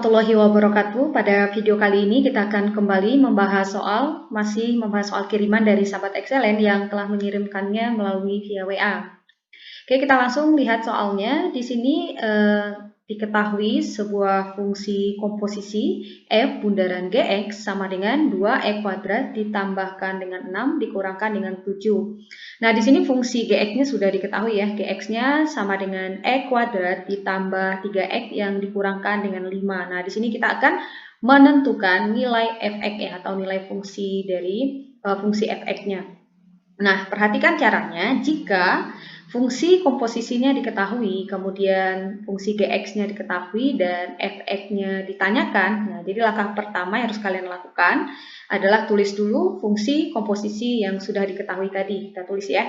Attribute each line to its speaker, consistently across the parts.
Speaker 1: warahmatullahi wabarakatuh. Pada video kali ini kita akan kembali masih membahas soal kiriman dari sahabat Excellent yang telah mengirimkannya melalui via WA. Oke, kita langsung lihat soalnya. Di sini diketahui sebuah fungsi komposisi f bundaran gx sama dengan 2e kuadrat ditambahkan dengan 6 dikurangkan dengan 7. Nah, di sini fungsi gx-nya sudah diketahui ya. Gx-nya sama dengan e kuadrat ditambah 3x yang dikurangkan dengan 5. Nah, di sini kita akan menentukan nilai fx ya, atau nilai fungsi dari fungsi fx-nya. Nah, perhatikan caranya. Jika fungsi komposisinya diketahui, kemudian fungsi gx-nya diketahui, dan fx-nya ditanyakan. Nah, jadi langkah pertama yang harus kalian lakukan adalah tulis dulu fungsi komposisi yang sudah diketahui tadi. Kita tulis ya,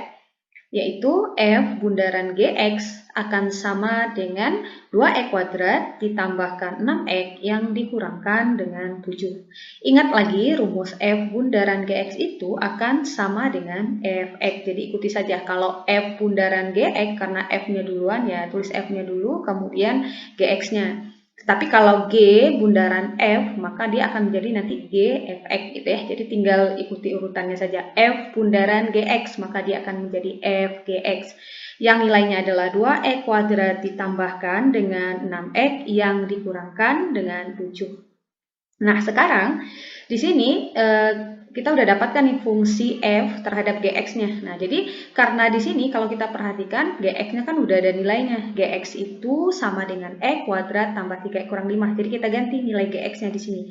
Speaker 1: yaitu f bundaran gx akan sama dengan 2e kuadrat ditambahkan 6x yang dikurangkan dengan 7. Ingat lagi, rumus f bundaran gx itu akan sama dengan fx. Jadi ikuti saja. Kalau f bundaran gx, karena f-nya duluan ya, tulis f-nya dulu, kemudian gx-nya. Tapi kalau G bundaran F, maka dia akan menjadi nanti G Fx gitu ya. Jadi tinggal ikuti urutannya saja. F bundaran Gx, maka dia akan menjadi F Gx. Yang nilainya adalah 2e kuadrat ditambahkan dengan 6x yang dikurangkan dengan 7. Nah, sekarang di sini kita udah dapatkan nih fungsi f terhadap gx-nya. Nah, jadi karena di sini kalau kita perhatikan gx-nya kan udah ada nilainya. Gx itu sama dengan e kuadrat tambah 3x kurang 5. Jadi kita ganti nilai gx-nya di sini.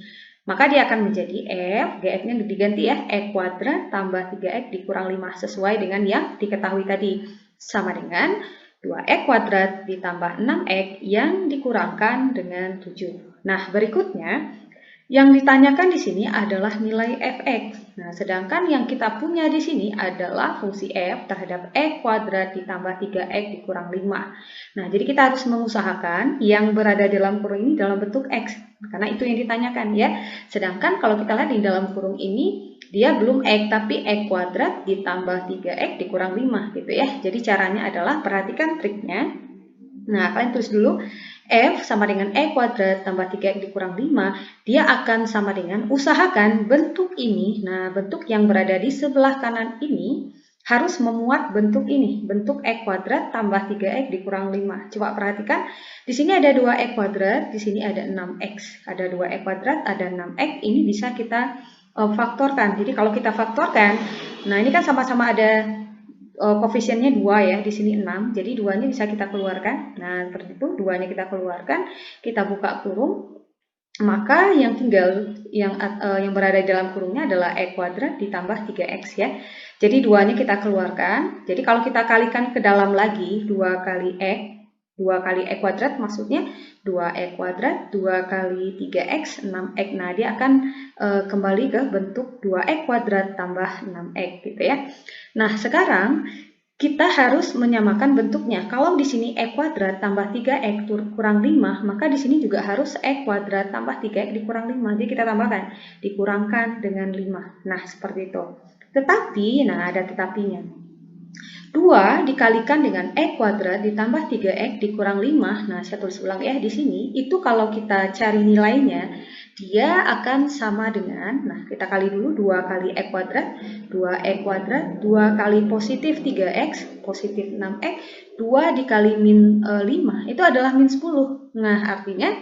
Speaker 1: Maka dia akan menjadi f, gx-nya diganti ya, e kuadrat tambah 3x dikurang 5 sesuai dengan yang diketahui tadi. Sama dengan 2e kuadrat ditambah 6x yang dikurangkan dengan 7. Nah, berikutnya yang ditanyakan di sini adalah nilai fx. Nah, sedangkan yang kita punya di sini adalah fungsi f terhadap e kuadrat ditambah 3x dikurang 5. Nah, jadi kita harus mengusahakan yang berada dalam kurung ini dalam bentuk x, karena itu yang ditanyakan ya. Sedangkan kalau kita lihat di dalam kurung ini, dia belum x, tapi e kuadrat ditambah 3x dikurang 5 gitu ya. Jadi caranya adalah, perhatikan triknya. Nah, kalian tulis dulu f sama dengan e kuadrat tambah 3x dikurang 5, dia akan sama dengan, usahakan bentuk ini, nah bentuk yang berada di sebelah kanan ini harus memuat bentuk ini, bentuk e kuadrat tambah 3x dikurang 5. Coba perhatikan, di sini ada 2e kuadrat, di sini ada 6x, ada 2e kuadrat, ada 6x, ini bisa kita faktorkan. Jadi kalau kita faktorkan, nah ini kan sama-sama ada koefisiennya 2 ya, di sini 6, jadi 2-nya bisa kita keluarkan. Nah, seperti itu, 2-nya kita keluarkan, kita buka kurung, maka yang tinggal, yang berada di dalam kurungnya adalah e kuadrat ditambah 3x ya. Jadi 2-nya kita keluarkan, jadi kalau kita kalikan ke dalam lagi, 2 kali e kuadrat maksudnya 2e kuadrat, 2 kali 3x, 6x. Nah, dia akan kembali ke bentuk 2e kuadrat tambah 6x gitu ya. Nah, sekarang kita harus menyamakan bentuknya. Kalau di sini e kuadrat tambah 3x kurang 5, maka di sini juga harus e kuadrat tambah 3x dikurang 5. Jadi kita tambahkan, dikurangkan dengan 5. Nah, seperti itu. Tetapi, nah ada tetapinya. 2 dikalikan dengan e kuadrat ditambah 3x dikurang 5. Nah, saya tulis ulang ya di sini. Itu kalau kita cari nilainya, dia akan sama dengan, nah kita kali dulu 2 kali e kuadrat, 2e kuadrat, 2 kali positif 3x, positif 6x, 2 dikali min 5, itu adalah min 10. Nah, artinya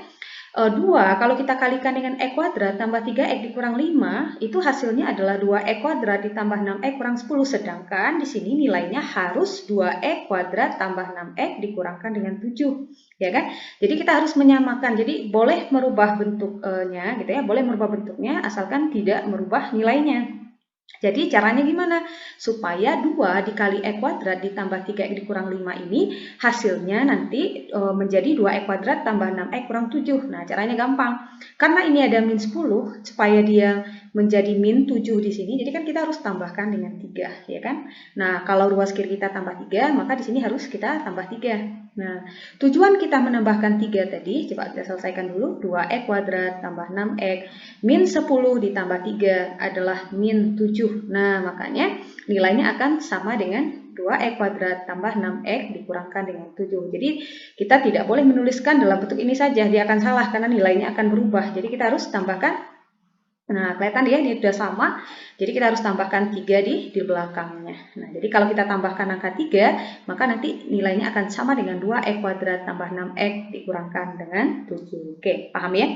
Speaker 1: 2 kalau kita kalikan dengan e kuadrat tambah 3x dikurang 5, itu hasilnya adalah 2e kuadrat ditambah 6x kurang 10. Sedangkan di sini nilainya harus 2e kuadrat tambah 6x dikurangkan dengan 7. Ya kan? Jadi kita harus menyamakan. Jadi boleh merubah bentuknya gitu ya, boleh merubah bentuknya asalkan tidak merubah nilainya. Jadi caranya gimana? Supaya 2 dikali e kuadrat ditambah 3x dikurang 5 ini hasilnya nanti menjadi 2e kuadrat tambah 6x kurang 7. Nah, caranya gampang. Karena ini ada min 10, supaya dia menjadi min 7 di sini, jadi kan kita harus tambahkan dengan 3, ya kan? Nah, kalau ruas kiri kita tambah 3, maka di sini harus kita tambah 3. Nah, tujuan kita menambahkan 3 tadi, coba kita selesaikan dulu. 2x kuadrat tambah 6x min 10 ditambah 3 adalah min 7. Nah, makanya nilainya akan sama dengan 2x kuadrat tambah 6x dikurangkan dengan 7. Jadi, kita tidak boleh menuliskan dalam bentuk ini saja, dia akan salah karena nilainya akan berubah. Jadi, kita harus tambahkan. Nah, kelihatan ya, ini sudah sama. Jadi kita harus tambahkan 3 di belakangnya. Nah, jadi kalau kita tambahkan angka 3, maka nanti nilainya akan sama dengan 2x kuadrat tambah 6x dikurangkan dengan 7. Oke, paham ya?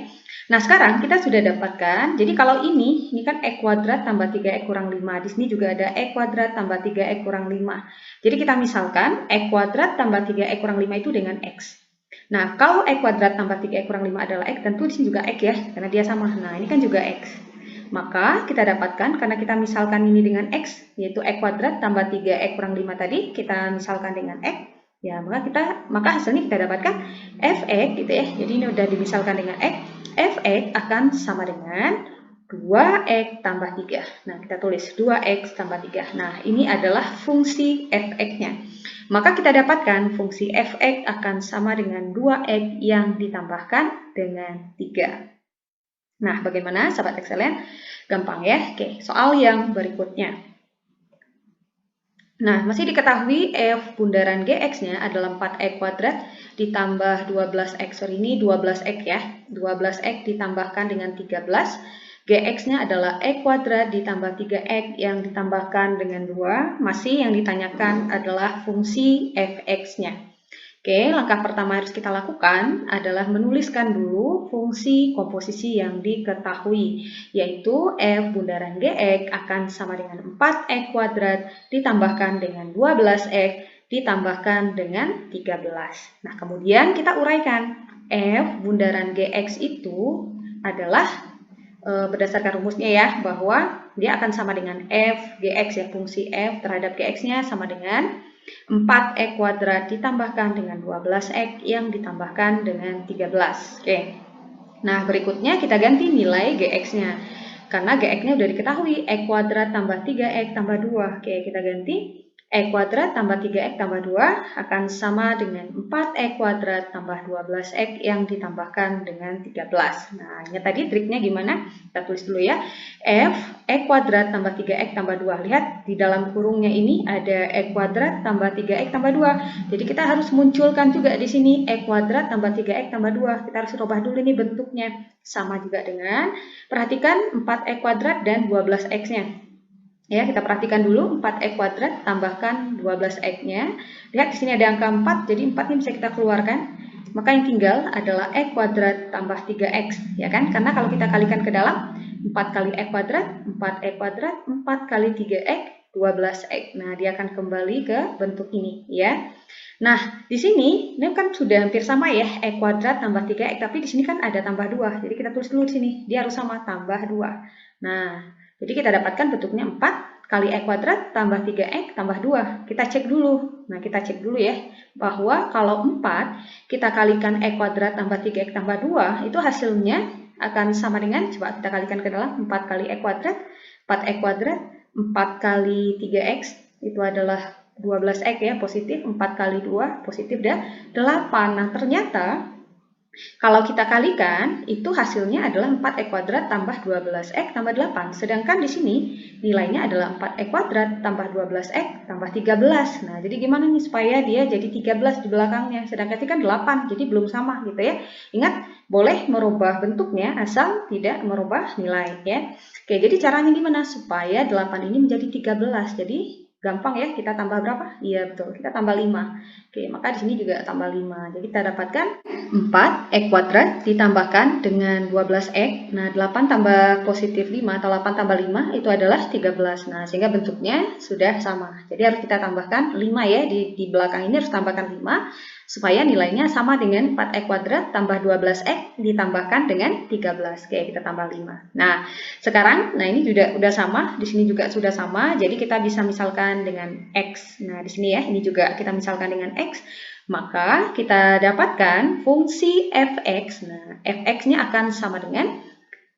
Speaker 1: Nah, sekarang kita sudah dapatkan. Jadi kalau ini kan x kuadrat tambah 3x kurang 5. Di sini juga ada x kuadrat tambah 3x kurang 5. Jadi kita misalkan x kuadrat tambah 3x kurang 5 itu dengan x. Nah, kalau x kuadrat tambah 3x kurang 5 adalah x, tentu di sini juga x ya, karena dia sama. Nah, ini kan juga x. Maka kita dapatkan, karena kita misalkan ini dengan x, yaitu x kuadrat tambah 3x kurang 5 tadi, kita misalkan dengan x, ya maka hasilnya kita dapatkan fx gitu ya. Jadi ini udah dimisalkan dengan x, fx akan sama dengan 2x tambah 3. Nah, kita tulis 2x tambah 3. Nah, ini adalah fungsi fx-nya. Maka kita dapatkan fungsi fx akan sama dengan 2x yang ditambahkan dengan 3. Nah, bagaimana sahabat Excellent? Gampang ya. Oke, soal yang berikutnya. Nah, masih diketahui f bundaran gx-nya adalah 4x kuadrat ditambah 12x. Sorry, ini 12x ya. 12x ditambahkan dengan 13. Gx-nya adalah x kuadrat ditambah 3x yang ditambahkan dengan 2. Masih yang ditanyakan adalah fungsi fx-nya. Oke, langkah pertama harus kita lakukan adalah menuliskan dulu fungsi komposisi yang diketahui, yaitu f bundaran gx akan sama dengan 4x kuadrat ditambahkan dengan 12x ditambahkan dengan 13. Nah, kemudian kita uraikan. F bundaran gx itu adalah berdasarkan rumusnya ya, bahwa dia akan sama dengan f gx ya, fungsi f terhadap gx-nya sama dengan 4x kuadrat ditambahkan dengan 12x yang ditambahkan dengan 13. Oke. Nah, berikutnya kita ganti nilai gx-nya. Karena gx-nya sudah diketahui, x kuadrat tambah 3x tambah 2. Oke, kita ganti. X kuadrat tambah 3x tambah 2 akan sama dengan 4x kuadrat tambah 12x yang ditambahkan dengan 13. Nah, ini tadi triknya gimana? Kita tulis dulu ya. F x kuadrat tambah 3x tambah 2. Lihat di dalam kurungnya ini ada x kuadrat tambah 3x tambah 2. Jadi kita harus munculkan juga di sini x kuadrat tambah 3x tambah 2. Kita harus rubah dulu ini bentuknya. Sama juga dengan, perhatikan 4x kuadrat dan 12x-nya. Ya, kita perhatikan dulu 4x kuadrat tambahkan 12x-nya. Lihat di sini ada angka 4, jadi 4 ini bisa kita keluarkan. Maka yang tinggal adalah x kuadrat tambah 3x, ya kan? Karena kalau kita kalikan ke dalam 4 kali x kuadrat, 4x kuadrat, 4 kali 3x, 12x. Nah, dia akan kembali ke bentuk ini, ya. Nah, di sini ini kan sudah hampir sama ya, x kuadrat tambah 3x, tapi di sini kan ada tambah 2. Jadi kita tulis dulu di sini, dia harus sama tambah 2. Nah, jadi kita dapatkan bentuknya 4 kali x kuadrat tambah 3x tambah 2. Kita cek dulu. Nah, kita cek dulu ya, bahwa kalau 4 kita kalikan x kuadrat tambah 3x tambah 2, itu hasilnya akan sama dengan, coba kita kalikan ke dalam, 4 kali x kuadrat, 4x kuadrat, 4 kali 3x, itu adalah 12x ya, positif, 4 kali 2, positif, dan 8. Nah, ternyata kalau kita kalikan, itu hasilnya adalah 4x kuadrat tambah 12x tambah 8. Sedangkan di sini nilainya adalah 4x kuadrat tambah 12x tambah 13. Nah, jadi gimana nih supaya dia jadi 13 di belakangnya? Sedangkan ini kan 8, jadi belum sama gitu ya. Ingat, boleh merubah bentuknya asal tidak merubah nilai ya. Oke, jadi caranya gimana? Supaya 8 ini menjadi 13. Jadi gampang ya, kita tambah berapa? Iya betul, kita tambah 5. Oke, maka di sini juga tambah 5. Jadi kita dapatkan 4x kuadrat ditambahkan dengan 12x. Nah, 8 tambah positif 5 atau 8 tambah 5 itu adalah 13. Nah, sehingga bentuknya sudah sama. Jadi harus kita tambahkan 5 ya, di belakang ini harus tambahkan 5 supaya nilainya sama dengan 4x kuadrat tambah 12x ditambahkan dengan 13. Oke, kita tambah 5. Nah, sekarang, ini juga udah sama, di sini juga sudah sama, jadi kita bisa misalkan dengan x. Nah, di sini ya, ini juga kita misalkan dengan x, maka kita dapatkan fungsi fx. Nah, fx-nya akan sama dengan,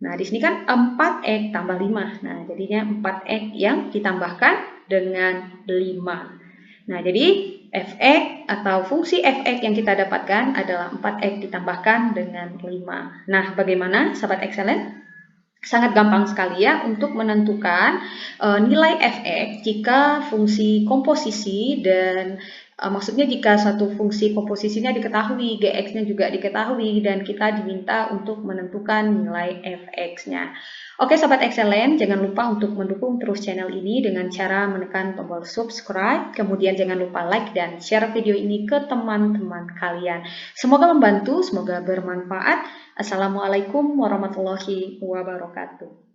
Speaker 1: nah di sini kan 4x tambah 5. Nah, jadinya 4x yang ditambahkan dengan 5. Nah, jadi Fx atau fungsi Fx yang kita dapatkan adalah 4x ditambahkan dengan 5. Nah, bagaimana sahabat excellent? Sangat gampang sekali ya untuk menentukan nilai Fx jika fungsi komposisi dan maksudnya jika satu fungsi komposisinya diketahui, Gx-nya juga diketahui, dan kita diminta untuk menentukan nilai Fx-nya. Oke Sobat Excellent, jangan lupa untuk mendukung terus channel ini dengan cara menekan tombol subscribe, kemudian jangan lupa like dan share video ini ke teman-teman kalian. Semoga membantu, semoga bermanfaat. Assalamualaikum warahmatullahi wabarakatuh.